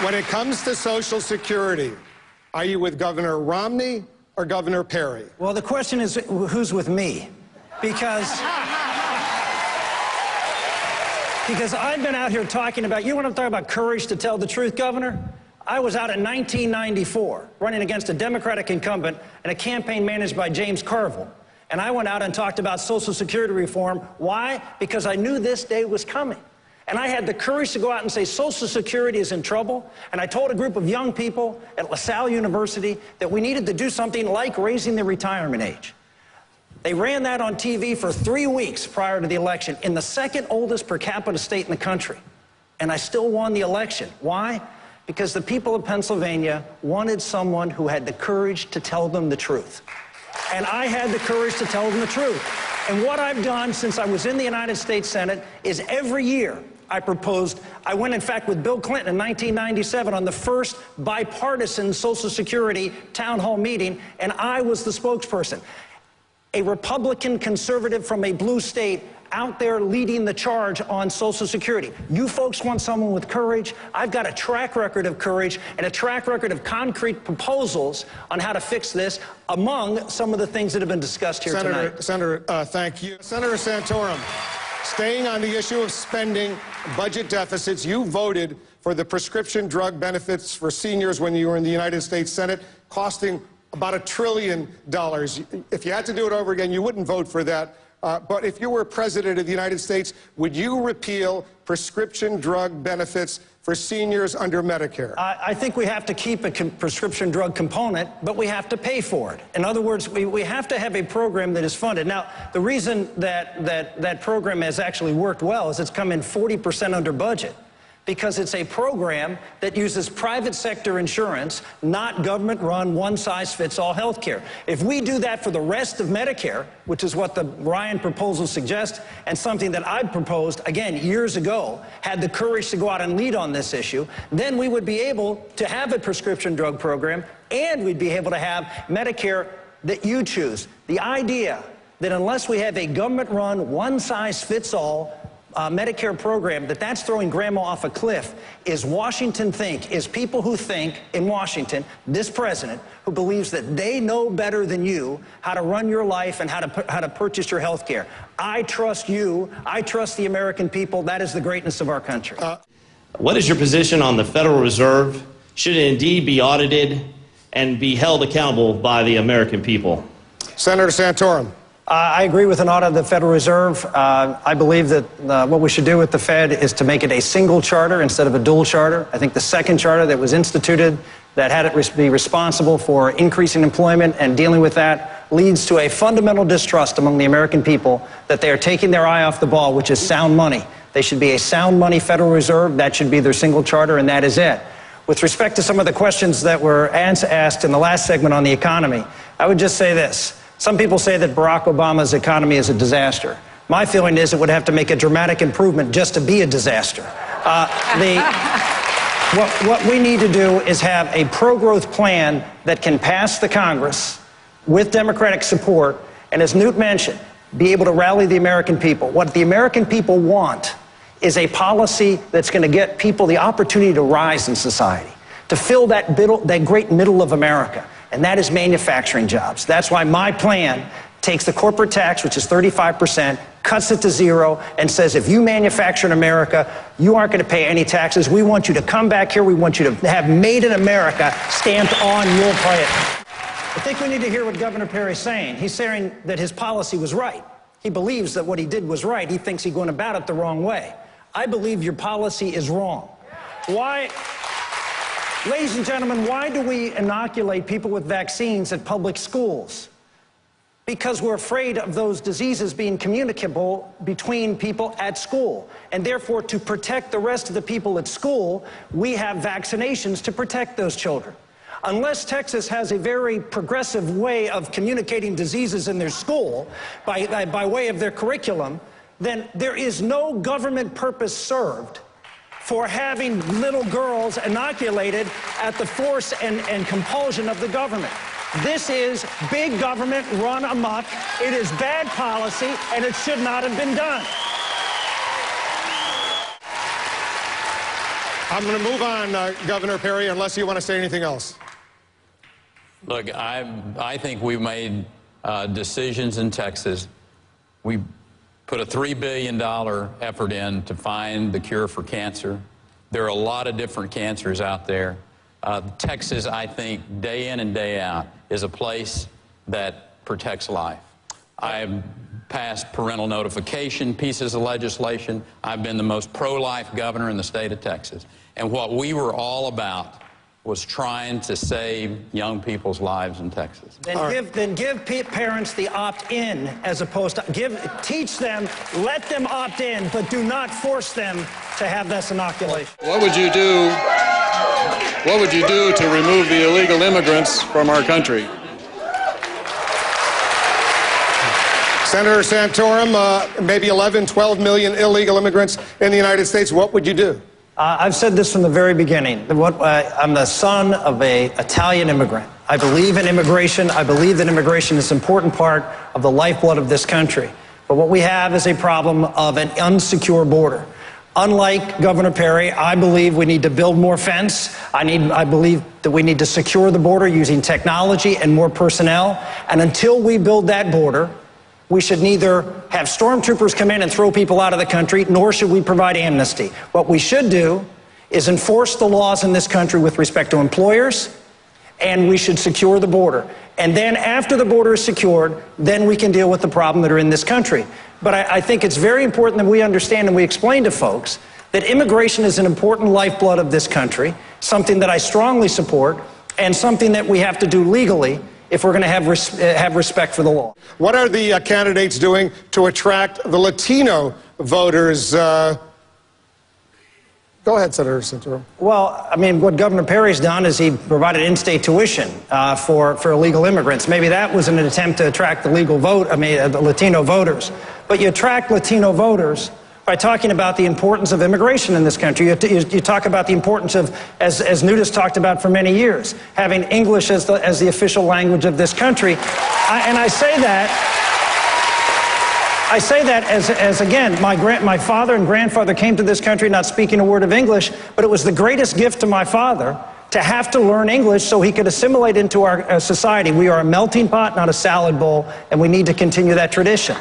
When it comes to Social Security, are you with Governor Romney or Governor Perry? Well, the question is, who's with me? Because I've been out here talking about, you want to talk about courage to tell the truth, Governor? I was out in 1994 running against a Democratic incumbent in a campaign managed by James Carville. And I went out and talked about Social Security reform. Why? Because I knew this day was coming. And I had the courage to go out and say Social Security is in trouble. And I told a group of young people at LaSalle University that we needed to do something like raising the retirement age. They ran that on TV for 3 weeks prior to the election in the second oldest per capita state in the country. And I still won the election. Why? Because the people of Pennsylvania wanted someone who had the courage to tell them the truth. And I had the courage to tell them the truth. And what I've done since I was in the United States Senate is every year I proposed, I went in fact with Bill Clinton in 1997 on the first bipartisan Social Security town hall meeting, and I was the spokesperson. A Republican conservative from a blue state out there leading the charge on Social Security. You folks want someone with courage? I've got a track record of courage and a track record of concrete proposals on how to fix this, among some of the things that have been discussed here tonight. Senator, thank you. Senator Santorum, staying on the issue of spending, budget deficits, you voted for the prescription drug benefits for seniors when you were in the United States Senate, costing about $1 trillion. If you had to do it over again, you wouldn't vote for that. But if you were president of the United States, would you repeal prescription drug benefits for seniors under Medicare? I think we have to keep a prescription drug component, but we have to pay for it. In other words, we have to have a program that is funded. Now, the reason that program has actually worked well is it's come in 40% under budget, because it's a program that uses private sector insurance, not government-run, one-size-fits-all health care. If we do that for the rest of Medicare, which is what the Ryan proposal suggests, and something that I proposed, again, years ago, had the courage to go out and lead on this issue, then we would be able to have a prescription drug program, and we'd be able to have Medicare that you choose. The idea that unless we have a government-run, one-size-fits-all Medicare program, that's throwing grandma off a cliff, is people who think in Washington, this president, who believes that they know better than you how to run your life and how to purchase your health care. I trust you. I trust the American people. That is the greatness of our country. What is your position on the Federal Reserve? Should it indeed be audited and be held accountable by the American people? Senator Santorum. I agree with an audit of the Federal Reserve. I believe that what we should do with the Fed is to make it a single charter instead of a dual charter. I think the second charter that was instituted that had it be responsible for increasing employment and dealing with that leads to a fundamental distrust among the American people that they are taking their eye off the ball, which is sound money. They should be a sound money Federal Reserve. That should be their single charter, and that is it. With respect to some of the questions that were asked in the last segment on the economy, I would just say this. Some people say that Barack Obama's economy is a disaster. My feeling is it would have to make a dramatic improvement just to be a disaster. What we need to do is have a pro-growth plan that can pass the Congress with Democratic support, and as Newt mentioned, be able to rally the American people. What the American people want is a policy that's going to get people the opportunity to rise in society, to fill that great middle of America. And that is manufacturing jobs. That's why my plan takes the corporate tax, which is 35%, cuts it to zero, and says if you manufacture in America, you aren't going to pay any taxes. We want you to come back here. We want you to have Made in America stamped on your plate. I think we need to hear what Governor Perry is saying. He's saying that his policy was right. He believes that what he did was right. He thinks he's going about it the wrong way. I believe your policy is wrong. Why? Ladies and gentlemen, why do we inoculate people with vaccines at public schools? Because we're afraid of those diseases being communicable between people at school. And therefore, to protect the rest of the people at school, we have vaccinations to protect those children. Unless Texas has a very progressive way of communicating diseases in their school by way of their curriculum, then there is no government purpose served for having little girls inoculated at the force and compulsion of the government. This is big government run amok. It is bad policy, and it should not have been done. I'm going to move on, Governor Perry, unless you want to say anything else. Look, I think we've made decisions in Texas. We put a $3 billion effort in to find the cure for cancer. There are a lot of different cancers out there. Texas, I think, day in and day out, is a place that protects life. I've passed parental notification pieces of legislation. I've been the most pro-life governor in the state of Texas. And what we were all about was trying to save young people's lives in Texas. Then give parents the opt-in as opposed to teach them, let them opt in, but do not force them to have this inoculation. What would you do? What would you do to remove the illegal immigrants from our country? Senator Santorum, maybe 11, 12 million illegal immigrants in the United States. What would you do? I've said this from the very beginning. I'm the son of an Italian immigrant. I believe in immigration. I believe that immigration is an important part of the lifeblood of this country. But what we have is a problem of an unsecure border. Unlike Governor Perry, I believe we need to build more fence. I believe that we need to secure the border using technology and more personnel. And until we build that border, we should neither have stormtroopers come in and throw people out of the country, nor should we provide amnesty. What we should do is enforce the laws in this country with respect to employers, and we should secure the border. And then after the border is secured, then we can deal with the problem that are in this country. But I think it's very important that we understand and we explain to folks that immigration is an important lifeblood of this country, something that I strongly support, and something that we have to do legally if we're going to have respect for the law. What are the candidates doing to attract the Latino voters? Go ahead, Senator Santorum. Well, I mean, what Governor Perry's done is he provided in-state tuition for illegal immigrants. Maybe that was an attempt to attract the the Latino voters. But you attract Latino voters by talking about the importance of immigration in this country. You talk about the importance of, as Newt has talked about for many years, having English as the official language of this country. And I say that as again, my father and grandfather came to this country not speaking a word of English, but it was the greatest gift to my father to have to learn English so he could assimilate into our society. We are a melting pot, not a salad bowl, and we need to continue that tradition.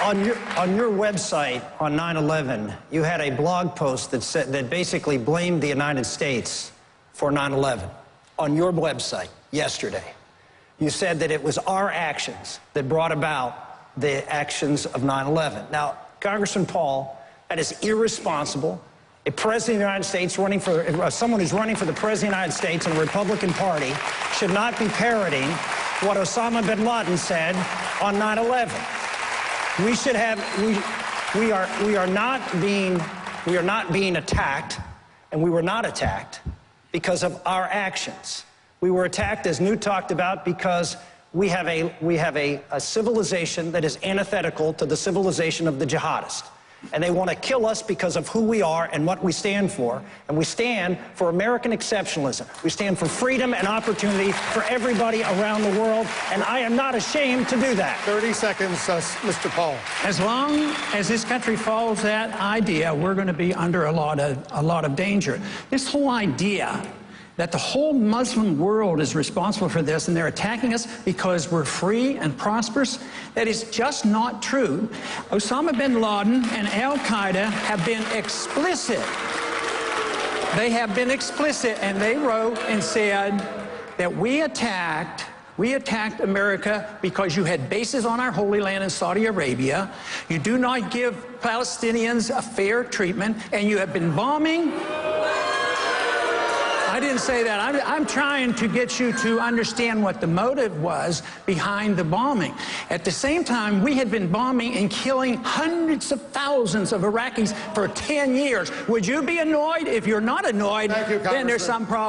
On your website on 9/11, you had a blog post that basically blamed the United States for 9/11. On your website yesterday, you said that it was our actions that brought about the actions of 9/11. Now, Congressman Paul, that is irresponsible. A president of the United States running for someone who's running for the president of the United States in the Republican Party should not be parroting what Osama bin Laden said on 9/11. We should have, we are not being attacked, and we were not attacked because of our actions. We were attacked, as Newt talked about, because we have a civilization that is antithetical to the civilization of the jihadist. And they want to kill us because of who we are and what we stand for. And we stand for American exceptionalism. We stand for freedom and opportunity for everybody around the world. And I am not ashamed to do that. 30 seconds, Mr. Paul. As long as this country follows that idea, we're going to be under a lot of danger. This whole idea that the whole Muslim world is responsible for this and they're attacking us because we're free and prosperous, that is just not true. Osama bin Laden and Al-Qaeda have been explicit. They have been explicit, and they wrote and said that we attacked America because you had bases on our Holy Land in Saudi Arabia. You do not give Palestinians a fair treatment, and you have been bombing. I didn't say that. I'm trying to get you to understand what the motive was behind the bombing. At the same time, we had been bombing and killing hundreds of thousands of Iraqis for 10 years. Would you be annoyed? If you're not annoyed, then there's some problem.